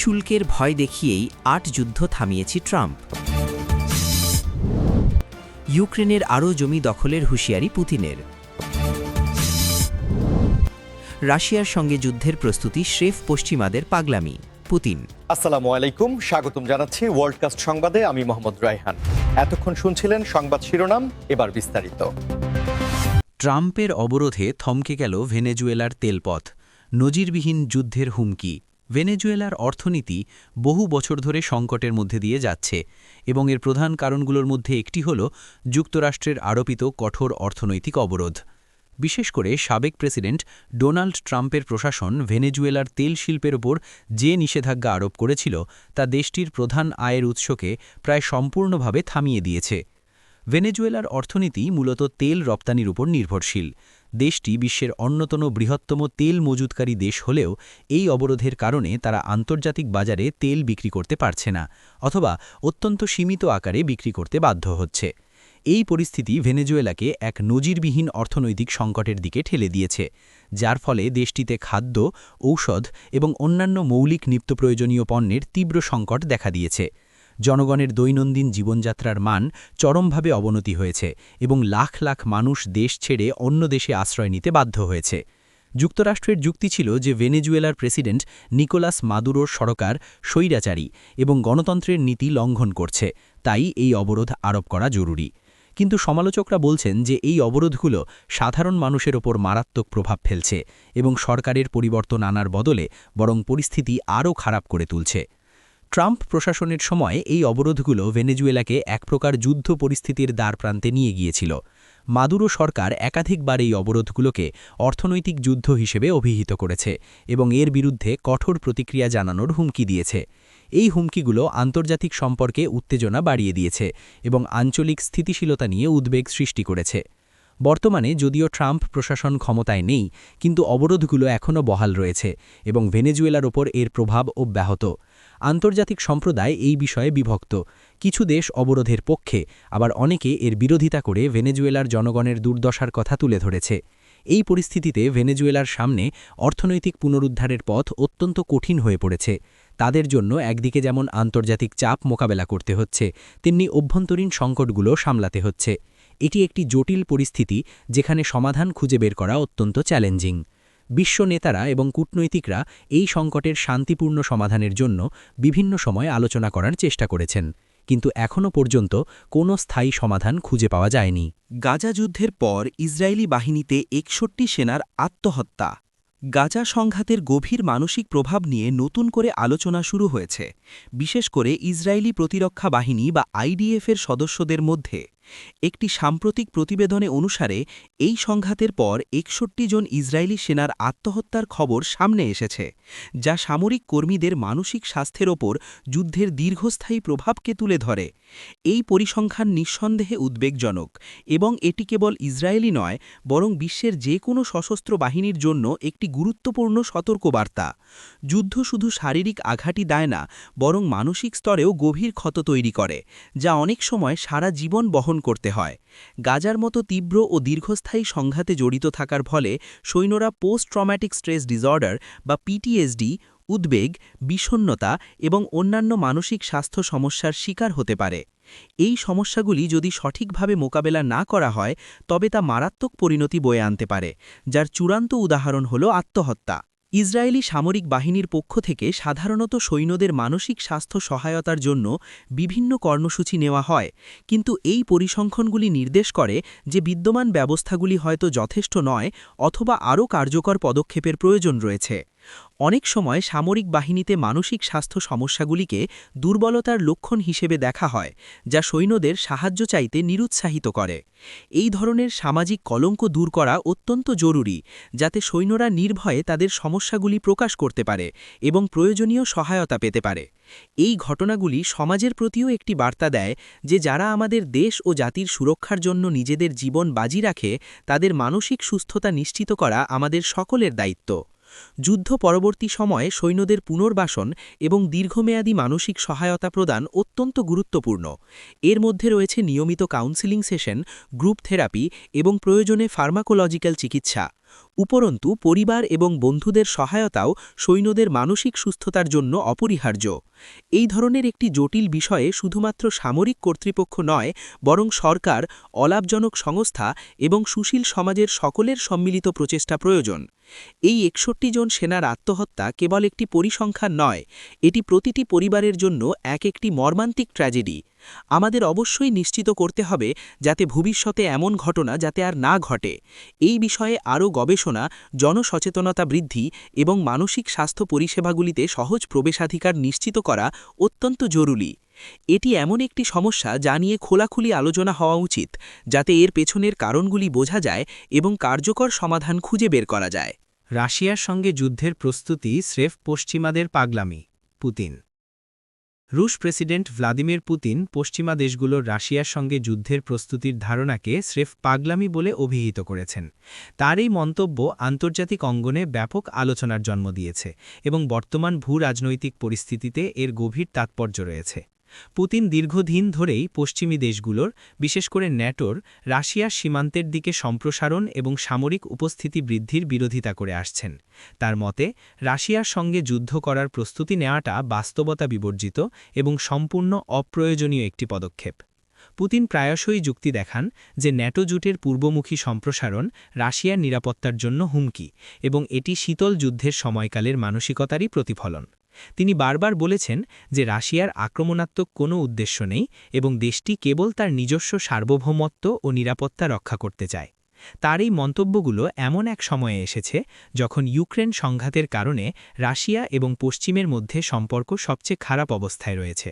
শুল্কের ভয় দেখিয়েই ৮ যুদ্ধ থামিয়েছি ট্রাম্প। ইউক্রেনের আরও জমি দখলের হুঁশিয়ারি পুতিনের। রাশিয়ার সঙ্গে যুদ্ধের প্রস্তুতি স্রেফ পশ্চিমাদের পাগলামি, পুতিন। আসসালামু আলাইকুম, স্বাগতম জানাচ্ছি ওয়ার্ল্ডকাস্ট সংবাদে। আমি মোহাম্মদ রায়হান। এতক্ষণ শুনছিলেন সংবাদ শিরোনাম, এবার বিস্তারিত। ট্রাম্পের অবরোধে থমকে গেল ভেনেজুয়েলার তেলপথ, নজিরবিহীন যুদ্ধের হুমকি। ভেনেজুয়েলার অর্থনীতি বহু বছর ধরে সংকটের মধ্যে দিয়ে যাচ্ছে এবং এর প্রধান কারণগুলোর মধ্যে একটি হল যুক্তরাষ্ট্রের আরোপিত কঠোর অর্থনৈতিক অবরোধ। বিশেষ করে সাবেক প্রেসিডেন্ট ডোনাল্ড ট্রাম্পের প্রশাসন ভেনেজুয়েলার তেল শিল্পের ওপর যে নিষেধাজ্ঞা আরোপ করেছিল তা দেশটির প্রধান আয়ের উৎসকে প্রায় সম্পূর্ণভাবে থামিয়ে দিয়েছে। ভেনেজুয়েলার অর্থনীতি মূলত তেল রপ্তানির উপর নির্ভরশীল। দেশটি বিশ্বের অন্যতম বৃহত্তম তেল মজুতকারী দেশ হলেও এই অবরোধের কারণে তারা আন্তর্জাতিক বাজারে তেল বিক্রি করতে পারছে না অথবা অত্যন্ত সীমিত আকারে বিক্রি করতে বাধ্য হচ্ছে। এই পরিস্থিতি ভেনেজুয়েলাকে এক নজিরবিহীন অর্থনৈতিক সংকটের দিকে ঠেলে দিয়েছে, যার ফলে দেশটিতে খাদ্য, ঔষধ এবং অন্যান্য মৌলিক নিত্যপ্রয়োজনীয় পণ্যের তীব্র সংকট দেখা দিয়েছে। জনগণের দৈনন্দিন জীবনযাত্রার মান চরমভাবে অবনতি হয়েছে এবং লাখ লাখ মানুষ দেশ ছেড়ে অন্য দেশে আশ্রয় নিতে বাধ্য হয়েছে। যুক্তরাষ্ট্রের যুক্তি ছিল যে ভেনেজুয়েলার প্রেসিডেন্ট নিকোলাস মাদুরোর সরকার স্বৈরাচারী এবং গণতন্ত্রের নীতি লঙ্ঘন করছে, তাই এই অবরোধ আরোপ করা জরুরি। কিন্তু সমালোচকরা বলছেন যে এই অবরোধগুলো সাধারণ মানুষের ওপর মারাত্মক প্রভাব ফেলছে এবং সরকারের পরিবর্তন আনার বদলে বরং পরিস্থিতি আরও খারাপ করে তুলছে। ট্রাম্প প্রশাসনের সময় এই অবরোধগুলো ভেনেজুয়েলাকে এক প্রকার যুদ্ধ পরিস্থিতির দ্বারপ্রান্তে নিয়ে গিয়েছিল। মাদুরো সরকার একাধিকবার এই অবরোধগুলোকে অর্থনৈতিক যুদ্ধ হিসেবে অভিহিত করেছে এবং এর বিরুদ্ধে কঠোর প্রতিক্রিয়া জানানোর হুমকি দিয়েছে। এই হুমকিগুলো আন্তর্জাতিক সম্পর্কে উত্তেজনা বাড়িয়ে দিয়েছে এবং আঞ্চলিক স্থিতিশীলতা নিয়ে উদ্বেগ সৃষ্টি করেছে। বর্তমানে যদিও ট্রাম্প প্রশাসন ক্ষমতায় নেই, কিন্তু অবরোধগুলো এখনও বহাল রয়েছে এবং ভেনেজুয়েলার ওপর এর প্রভাব অব্যাহত। আন্তর্জাতিক সম্প্রদায় এই বিষয়ে বিভক্ত। কিছু দেশ অবরোধের পক্ষে, আবার অনেকে এর বিরোধিতা করে ভেনেজুয়েলার জনগণের দুর্দশার কথা তুলে ধরেছে। এই পরিস্থিতিতে ভেনেজুয়েলার সামনে অর্থনৈতিক পুনরুদ্ধারের পথ অত্যন্ত কঠিন হয়ে পড়েছে। তাদের জন্য একদিকে যেমন আন্তর্জাতিক চাপ মোকাবেলা করতে হচ্ছে, তেমনি অভ্যন্তরীণ সংকটগুলো সামলাতে হচ্ছে। এটি একটি জটিল পরিস্থিতি যেখানে সমাধান খুঁজে বের করা অত্যন্ত চ্যালেঞ্জিং। বিশ্ব নেতারা এবং কূটনৈতিকরা এই সংকটের শান্তিপূর্ণ সমাধানের জন্য বিভিন্ন সময় আলোচনা করার চেষ্টা করেছেন, কিন্তু এখনও পর্যন্ত কোনো স্থায়ী সমাধান খুঁজে পাওয়া যায়নি। গাজা যুদ্ধের পর ইসরায়েলি বাহিনীতে ৬১ সেনার আত্মহত্যা। গাজা সংঘাতের গভীর মানসিক প্রভাব নিয়ে নতুন করে আলোচনা শুরু হয়েছে, বিশেষ করে ইসরায়েলি প্রতিরক্ষা বাহিনী বা আইডিএফের সদস্যদের মধ্যে। একটি সাম্প্রতিক প্রতিবেদনে অনুসারে এই সংঘাতের পর ৬১ জন ইসরায়েলি সেনার আত্মহত্যার খবর সামনে এসেছে, যা সামরিক কর্মীদের মানসিক স্বাস্থ্যের ওপর যুদ্ধের দীর্ঘস্থায়ী প্রভাবকে তুলে ধরে। এই পরিসংখ্যান নিঃসন্দেহে উদ্বেগজনক এবং এটি কেবল ইসরায়েলি নয়, বরং বিশ্বের যে কোনো সশস্ত্র বাহিনীর জন্য একটি গুরুত্বপূর্ণ সতর্কবার্তা। যুদ্ধ শুধু শারীরিক আঘাতই দেয় না, বরং মানসিক স্তরেও গভীর ক্ষত তৈরি করে, যা অনেক সময় সারা জীবন বহন করতে হয়। গাজার মতো তীব্র ও দীর্ঘস্থায়ী সংঘাতে জড়িত থাকার ফলে সৈন্যরা পোস্ট ট্রমাটিক স্ট্রেস ডিসঅর্ডার বা পিটিএসডি, উদ্বেগ, বিষণ্ণতা এবং অন্যান্য মানসিক স্বাস্থ্য সমস্যার শিকার হতে পারে। এই সমস্যাগুলি যদি সঠিকভাবে মোকাবেলা না করা হয়, তবে তা মারাত্মক পরিণতি বয়ে আনতে পারে, যার চূড়ান্ত উদাহরণ হল আত্মহত্যা। ইসরায়েলি সামরিক বাহিনীর পক্ষ থেকে সাধারণত সৈন্যদের মানসিক স্বাস্থ্য সহায়তার জন্য বিভিন্ন কর্মসূচি নেওয়া হয়, কিন্তু এই পরিসংখ্যানগুলি নির্দেশ করে যে বিদ্যমান ব্যবস্থাগুলি হয়তো যথেষ্ট নয় অথবা আরও কার্যকর পদক্ষেপের প্রয়োজন রয়েছে। অনেক সময় সামরিক বাহিনীতে মানসিক স্বাস্থ্য সমস্যাগুলিকে দুর্বলতার লক্ষণ হিসেবে দেখা হয়, যা সৈন্যদের সাহায্য চাইতে নিরুৎসাহিত করে। এই ধরনের সামাজিক কলঙ্ক দূর করা অত্যন্ত জরুরি, যাতে সৈন্যরা নির্ভয়ে তাদের সমস্যাগুলি প্রকাশ করতে পারে এবং প্রয়োজনীয় সহায়তা পেতে পারে। এই ঘটনাগুলি সমাজের প্রতিও একটি বার্তা দেয় যে যারা আমাদের দেশ ও জাতির সুরক্ষার জন্য নিজেদের জীবন বাজি রাখে, তাদের মানসিক সুস্থতা নিশ্চিত করা আমাদের সকলের দায়িত্ব। যুদ্ধ পরবর্তী সময়ে সৈন্যদের পুনর্বাসন এবং দীর্ঘমেয়াদী মানসিক সহায়তা প্রদান অত্যন্ত গুরুত্বপূর্ণ। এর মধ্যে রয়েছে নিয়মিত কাউন্সেলিং সেশন, গ্রুপ থেরাপি এবং প্রয়োজনে ফার্মাকোলজিক্যাল চিকিৎসা। উপরন্তু পরিবার এবং বন্ধুদের সহায়তাও সৈন্যদের মানসিক সুস্থতার জন্য অপরিহার্য। এই ধরনের একটি জটিল বিষয়ে শুধুমাত্র সামরিক কর্তৃপক্ষ নয়, বরং সরকার, অলাভজনক সংস্থা এবং সুশীল সমাজের সকলের সম্মিলিত প্রচেষ্টা প্রয়োজন। এই 61 জন সেনার আত্মহত্যা কেবল একটি পরিসংখ্যান নয়, এটি প্রতিটি পরিবারের জন্য একটি মর্মান্তিক ট্র্যাজেডি। আমাদের অবশ্যই নিশ্চিত করতে হবে যাতে ভবিষ্যতে এমন ঘটনা যাতে আর না ঘটে। এই বিষয়ে আরও গবেষণা, জনসচেতনতা বৃদ্ধি এবং মানসিক স্বাস্থ্য পরিষেবাগুলিতে সহজ প্রবেশাধিকার নিশ্চিত করা অত্যন্ত জরুরি। এটি এমন একটি সমস্যা যা নিয়ে খোলাখুলি আলোচনা হওয়া উচিত, যাতে এর পেছনের কারণগুলি বোঝা যায় এবং কার্যকর সমাধান খুঁজে বের করা যায়। রাশিয়ার সঙ্গে যুদ্ধের প্রস্তুতি স্রেফ পশ্চিমাদের পাগলামি। পুতিন। রুশ প্রেসিডেন্ট ভ্লাদিমির পুতিন পশ্চিমা দেশগুলোর রাশিয়ার সঙ্গে যুদ্ধের প্রস্তুতির ধারণাকে স্রেফ পাগলামি বলে অভিহিত করেছেন। তার এই মন্তব্য আন্তর্জাতিক অঙ্গনে ব্যাপক আলোচনার জন্ম দিয়েছে এবং বর্তমান ভূ-রাজনৈতিক পরিস্থিতিতে এর গভীর তাৎপর্য রয়েছে। পুতিন দীর্ঘদিন ধরেই পশ্চিমী দেশগুলোর, বিশেষ করে ন্যাটোর, রাশিয়ার সীমান্তের দিকে সম্প্রসারণ এবং সামরিক উপস্থিতি বৃদ্ধির বিরোধিতা করে আসছেন। তার মতে, রাশিয়ার সঙ্গে যুদ্ধ করার প্রস্তুতি নেওয়াটা বাস্তবতা বিবর্জিত এবং সম্পূর্ণ অপ্রয়োজনীয় একটি পদক্ষেপ। পুতিন প্রায়শই যুক্তি দেখান যে ন্যাটো জোটের পূর্বমুখী সম্প্রসারণ রাশিয়ার নিরাপত্তার জন্য হুমকি এবং এটি শীতল যুদ্ধের সময়কালের মানসিকতারই প্রতিফলন। তিনি বারবার বলেছেন যে রাশিয়ার আক্রমণাত্মক কোনো উদ্দেশ্য নেই এবং দেশটি কেবল তার নিজস্ব সার্বভৌমত্ব ও নিরাপত্তা রক্ষা করতে চায়। তার এই মন্তব্যগুলো এমন এক সময়ে এসেছে যখন ইউক্রেন সংঘাতের কারণে রাশিয়া এবং পশ্চিমের মধ্যে সম্পর্ক সবচেয়ে খারাপ অবস্থায় রয়েছে।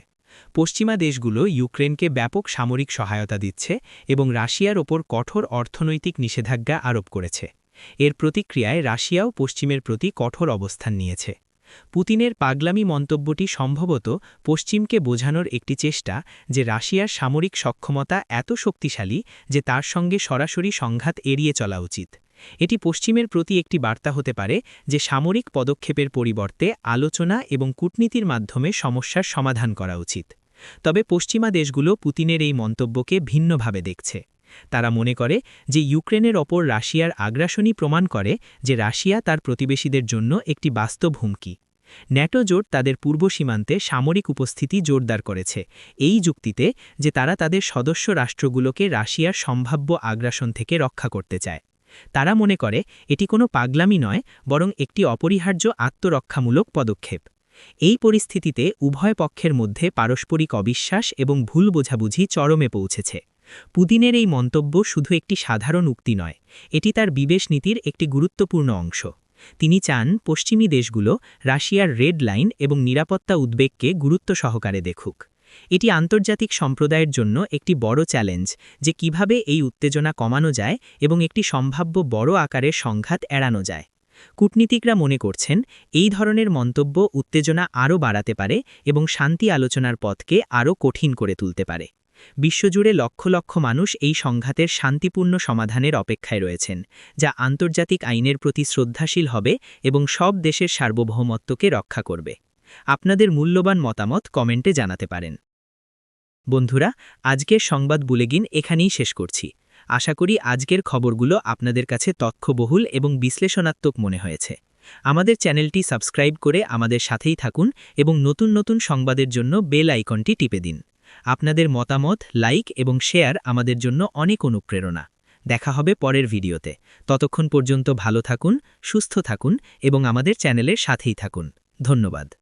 পশ্চিমা দেশগুলো ইউক্রেনকে ব্যাপক সামরিক সহায়তা দিচ্ছে এবং রাশিয়ার ওপর কঠোর অর্থনৈতিক নিষেধাজ্ঞা আরোপ করেছে। এর প্রতিক্রিয়ায় রাশিয়াও পশ্চিমের প্রতি কঠোর অবস্থান নিয়েছে। পুতিনের পাগলামি মন্তব্যটি সম্ভবত পশ্চিমকে বোঝানোর একটি চেষ্টা যে রাশিয়ার সামরিক সক্ষমতা এত শক্তিশালী যে তার সঙ্গে সরাসরি সংঘাত এড়িয়ে চলা উচিত। এটি পশ্চিমের প্রতি একটি বার্তা হতে পারে যে সামরিক পদক্ষেপের পরিবর্তে আলোচনা এবং কূটনীতির মাধ্যমে সমস্যার সমাধান করা উচিত। তবে পশ্চিমা দেশগুলো পুতিনের এই মন্তব্যকে ভিন্নভাবে দেখছে। তারা মনে করে যে ইউক্রেনের ওপর রাশিয়ার আগ্রাসনই প্রমাণ করে যে রাশিয়া তার প্রতিবেশীদের জন্য একটি বাস্তব হুমকি। ন্যাটো জোট তাদের পূর্ব সীমান্তে সামরিক উপস্থিতি জোরদার করেছে, এই যুক্তিতে যে তারা তাদের সদস্য রাষ্ট্রগুলোকে রাশিয়ার সম্ভাব্য আগ্রাসন থেকে রক্ষা করতে চায়। তারা মনে করে এটি কোনো পাগলামি নয়, বরং একটি অপরিহার্য আত্মরক্ষামূলক পদক্ষেপ। এই পরিস্থিতিতে উভয় পক্ষের মধ্যে পারস্পরিক অবিশ্বাস এবং ভুল বোঝাবুঝি চরমে পৌঁছেছে। পুতিনের এই মন্তব্য শুধু একটি সাধারণ উক্তি নয়, এটি তার বিদেশ নীতির একটি গুরুত্বপূর্ণ অংশ। তিনি চান পশ্চিমী দেশগুলো রাশিয়ার রেড লাইন এবং নিরাপত্তা উদ্বেগকে গুরুত্ব সহকারে দেখুক। এটি আন্তর্জাতিক সম্প্রদায়ের জন্য একটি বড় চ্যালেঞ্জ যে কিভাবে এই উত্তেজনা কমানো যায় এবং একটি সম্ভাব্য বড় আকারের সংঘাত এড়ানো যায়। কূটনীতিকরা মনে করছেন এই ধরনের মন্তব্য উত্তেজনা আরও বাড়াতে পারে এবং শান্তি আলোচনার পথকে আরও কঠিন করে তুলতে পারে। বিশ্বজুড়ে লক্ষ লক্ষ মানুষ এই সংঘাতের শান্তিপূর্ণ সমাধানের অপেক্ষায় রয়েছেন, যা আন্তর্জাতিক আইনের প্রতি শ্রদ্ধাশীল হবে এবং সব দেশের সার্বভৌমত্বকে রক্ষা করবে। আপনাদের মূল্যবান মতামত কমেন্টে জানাতে পারেন। বন্ধুরা, আজকের সংবাদ বুলেটিন এখানেই শেষ করছি। আশা করি আজকের খবরগুলো আপনাদের কাছে তথ্যবহুল এবং বিশ্লেষণাত্মক মনে হয়েছে। আমাদের চ্যানেলটি সাবস্ক্রাইব করে আমাদের সাথেই থাকুন এবং নতুন নতুন সংবাদের জন্য বেল আইকনটি টিপে দিন। আপনাদের মতামত, লাইক এবং শেয়ার আমাদের জন্য অনেক অনুপ্রেরণা। দেখা হবে পরের ভিডিওতে। ততক্ষণ পর্যন্ত ভালো থাকুন, সুস্থ থাকুন এবং আমাদের চ্যানেলের সাথেই থাকুন। ধন্যবাদ।